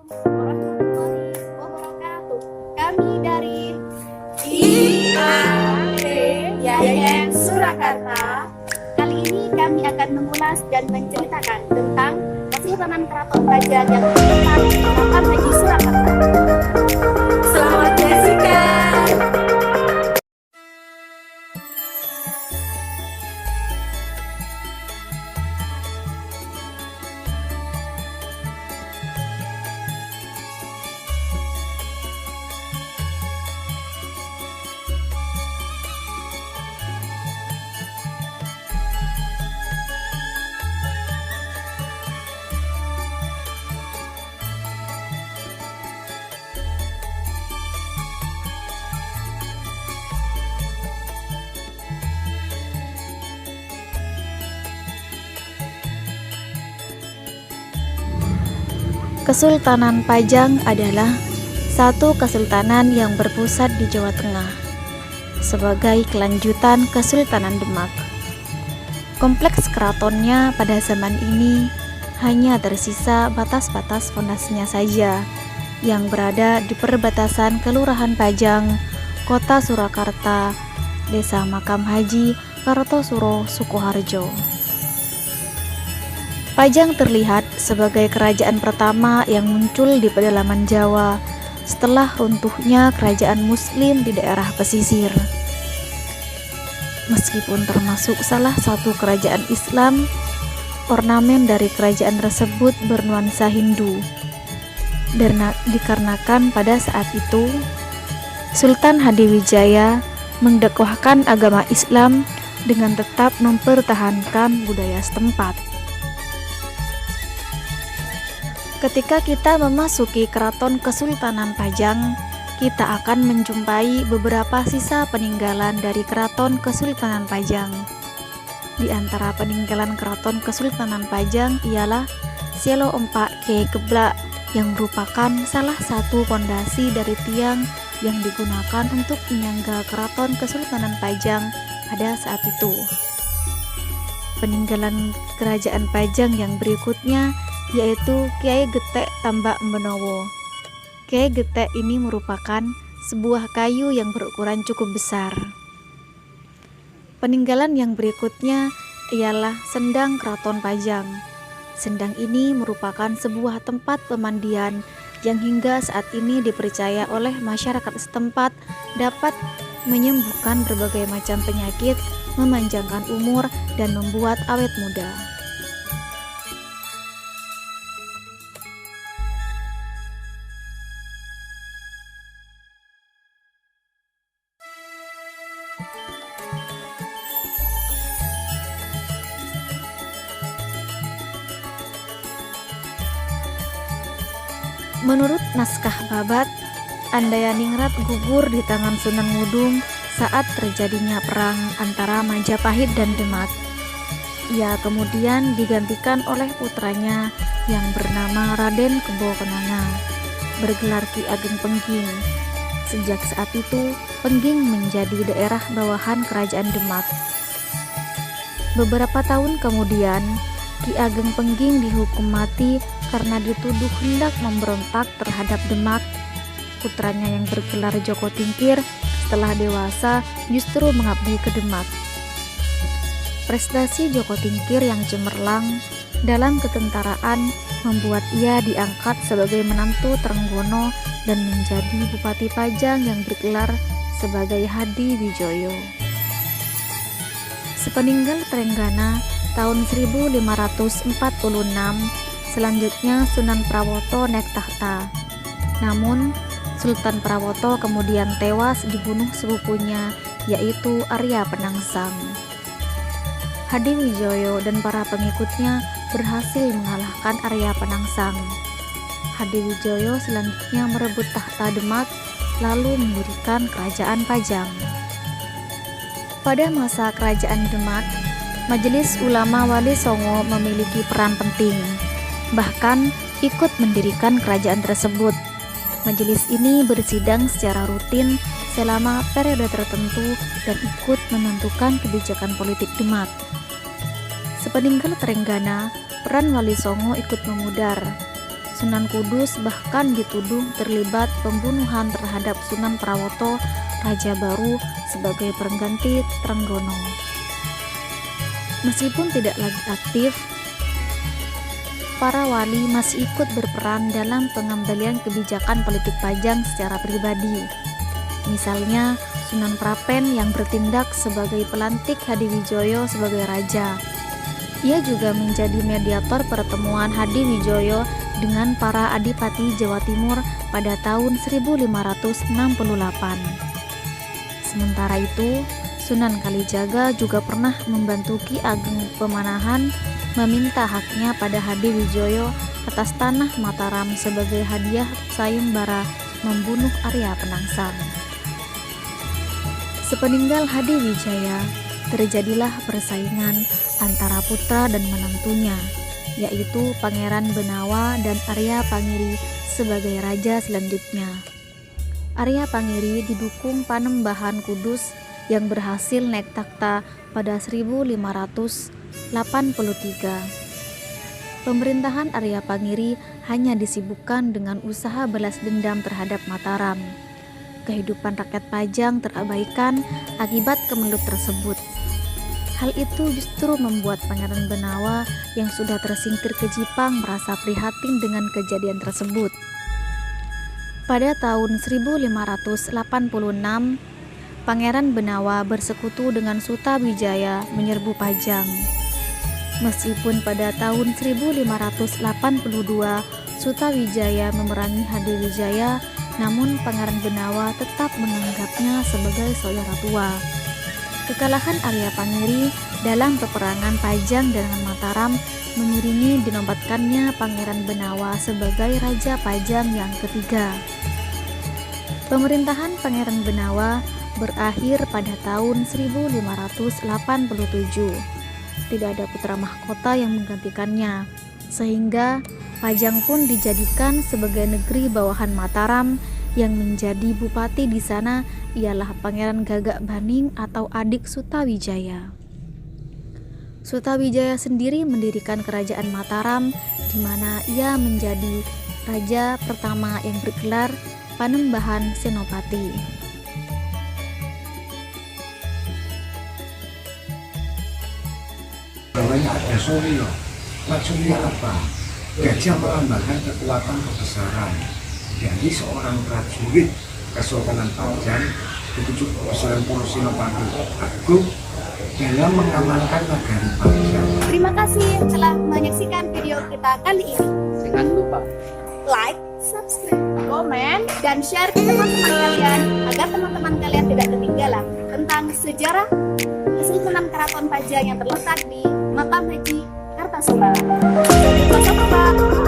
warahmatullahi wabarakatuh. Kami dari IAP Yayan Surakarta. kali ini kami akan mengulas dan menceritakan tentang Kesultanan Keraton Pajang yang terletak di Keraton Haji Surakarta. Selamat menyaksikan. Kesultanan Pajang adalah satu kesultanan yang berpusat di Jawa Tengah sebagai kelanjutan Kesultanan Demak. Kompleks keratonnya pada zaman ini hanya tersisa batas-batas fondasinya saja yang berada di perbatasan Kelurahan Pajang, Kota Surakarta, Desa Makam Haji, Kartosuro, Sukoharjo. Pajang terlihat sebagai kerajaan pertama yang muncul di pedalaman Jawa setelah runtuhnya kerajaan Muslim di daerah pesisir. Meskipun termasuk salah satu kerajaan Islam, ornamen dari kerajaan tersebut bernuansa Hindu. Dikarenakan pada saat itu, Sultan Hadiwijaya mendakwahkan agama Islam dengan tetap mempertahankan budaya setempat. Ketika kita memasuki Keraton Kesultanan Pajang, kita akan menjumpai beberapa sisa peninggalan dari Keraton Kesultanan Pajang. Di antara peninggalan Keraton Kesultanan Pajang ialah Selo Empak Kyai Geblak yang merupakan salah satu pondasi dari tiang yang digunakan untuk menyangga Keraton Kesultanan Pajang pada saat itu. Peninggalan kerajaan Pajang yang berikutnya yaitu Kyai Getek Tambak Menowo. Kyai Getek ini merupakan sebuah kayu yang berukuran cukup besar. Peninggalan yang berikutnya ialah Sendang Keraton Pajang. Sendang ini merupakan sebuah tempat pemandian yang hingga saat ini dipercaya oleh masyarakat setempat dapat menyembuhkan berbagai macam penyakit, memanjangkan umur, dan membuat awet muda. Menurut naskah Babat, Andayaningrat gugur di tangan Sunan Ngudung saat terjadinya perang antara Majapahit dan Demak. Ia kemudian digantikan oleh putranya yang bernama Raden Kebo Kenanga, bergelar Ki Ageng Pengging. Sejak saat itu, Pengging menjadi daerah bawahan Kerajaan Demak. Beberapa tahun kemudian, Ki Ageng Pengging dihukum mati karena dituduh hendak memberontak terhadap Demak. Putranya yang bergelar Joko Tingkir setelah dewasa justru mengabdi ke Demak. Prestasi Joko Tingkir yang cemerlang dalam ketentaraan membuat ia diangkat sebagai menantu Trenggono dan menjadi Bupati Pajang yang bergelar sebagai Hadiwijoyo. Sepeninggal Trenggana tahun 1546, selanjutnya Sunan Prawoto naik tahta. Namun, Sultan Prawoto kemudian tewas dibunuh sepupunya, yaitu Arya Penangsang. Hadiwijoyo dan para pengikutnya berhasil mengalahkan Arya Penangsang. Hadiwijoyo selanjutnya merebut tahta Demak, lalu mendirikan Kerajaan Pajang. Pada masa Kerajaan Demak, Majelis Ulama Wali Songo memiliki peran penting, bahkan ikut mendirikan kerajaan tersebut. Majelis ini bersidang secara rutin selama periode tertentu dan ikut menentukan kebijakan politik Demak. Sepeninggal Trenggana, peran Wali Songo ikut memudar. Sunan Kudus bahkan dituduh terlibat pembunuhan terhadap Sunan Prawoto, Raja Baru sebagai pengganti Trenggono. Meskipun tidak lagi aktif, para wali masih ikut berperan dalam pengambilan kebijakan politik Pajang secara pribadi. Misalnya, Sunan Prapen yang bertindak sebagai pelantik Hadiwijoyo sebagai raja. Ia juga menjadi mediator pertemuan Hadiwijoyo dengan para adipati Jawa Timur pada tahun 1568. Sementara itu, Sunan Kalijaga juga pernah membantu Ki Ageng Pemanahan meminta haknya pada Hadiwijoyo atas tanah Mataram sebagai hadiah sayembara membunuh Arya Penangsang. Sepeninggal Hadiwijaya, terjadilah persaingan antara putra dan menantunya, yaitu Pangeran Benawa dan Arya Pangiri sebagai raja selanjutnya. Arya Pangiri didukung Panembahan Kudus yang berhasil naik takhta pada 1583. Pemerintahan Arya Pangiri hanya disibukkan dengan usaha balas dendam terhadap Mataram. Kehidupan rakyat Pajang terabaikan akibat kemelut tersebut. Hal itu justru membuat Pangeran Benawa yang sudah tersingkir ke Jipang merasa prihatin dengan kejadian tersebut. Pada tahun 1586, Pangeran Benawa bersekutu dengan Sutawijaya menyerbu Pajang. Meskipun pada tahun 1582 Sutawijaya memerangi Hadiwijaya, namun Pangeran Benawa tetap menganggapnya sebagai saudara tua. Kekalahan Arya Pangiri dalam peperangan Pajang dengan Mataram mengiringi dinobatkannya Pangeran Benawa sebagai Raja Pajang yang ketiga. Pemerintahan Pangeran Benawa berakhir pada tahun 1587. Tidak ada putra mahkota yang menggantikannya, sehingga Pajang pun dijadikan sebagai negeri bawahan Mataram. Yang menjadi bupati di sana ialah Pangeran Gagak Baning atau adik Sutawijaya. Sutawijaya sendiri mendirikan kerajaan Mataram, di mana ia menjadi raja pertama yang bergelar Panembahan Senopati. Namanya ada Suryo. Maksudnya apa? Gajah melambangkan kekuatan kebesaran. Jadi seorang prajurit Kesultanan Pajang ditunjuk Besaran Senopati Agung dalam mengamankan negari Pajang. Terima kasih telah menyaksikan video kita kali ini. Jangan lupa Like, subscribe, komen dan share ke teman-teman kalian agar teman-teman kalian tidak ketinggalan tentang sejarah Kesultanan Keraton Pajang yang terletak di Makam Haji Kartasura. Sampai jumpa.